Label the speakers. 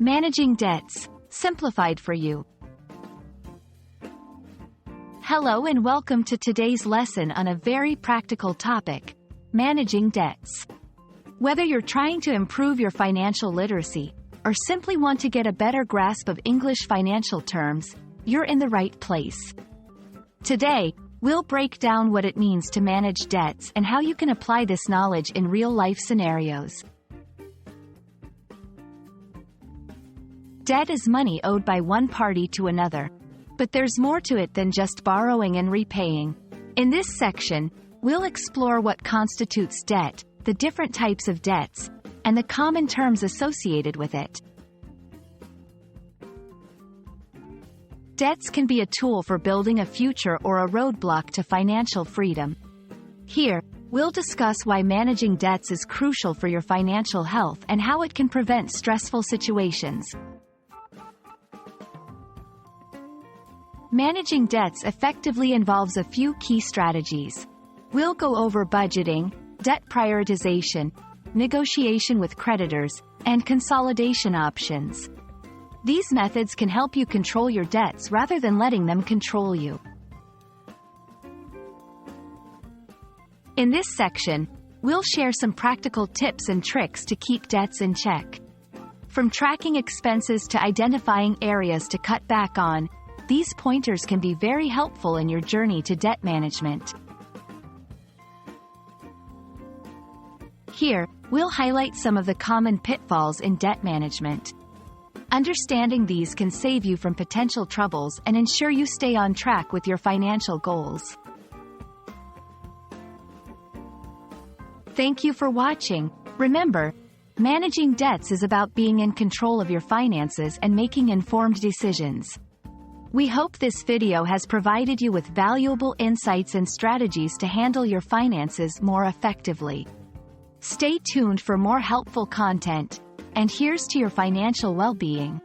Speaker 1: Managing debts, simplified for you. Hello and welcome to today's lesson on a very practical topic, managing debts. Whether you're trying to improve your financial literacy, or simply want to get a better grasp of English financial terms, you're in the right place. Today, we'll break down what it means to manage debts and how you can apply this knowledge in real-life scenarios. Debt is money owed by one party to another. But there's more to it than just borrowing and repaying. In this section, we'll explore what constitutes debt, the different types of debts, and the common terms associated with it. Debts can be a tool for building a future or a roadblock to financial freedom. Here, we'll discuss why managing debts is crucial for your financial health and how it can prevent stressful situations. Managing debts effectively involves a few key strategies. We'll go over budgeting, debt prioritization, negotiation with creditors, and consolidation options. These methods can help you control your debts rather than letting them control you. In this section, we'll share some practical tips and tricks to keep debts in check. From tracking expenses to identifying areas to cut back on, these pointers can be very helpful in your journey to debt management. Here, we'll highlight some of the common pitfalls in debt management. Understanding these can save you from potential troubles and ensure you stay on track with your financial goals. Thank you for watching. Remember, managing debts is about being in control of your finances and making informed decisions. We hope this video has provided you with valuable insights and strategies to handle your finances more effectively. Stay tuned for more helpful content, and here's to your financial well-being.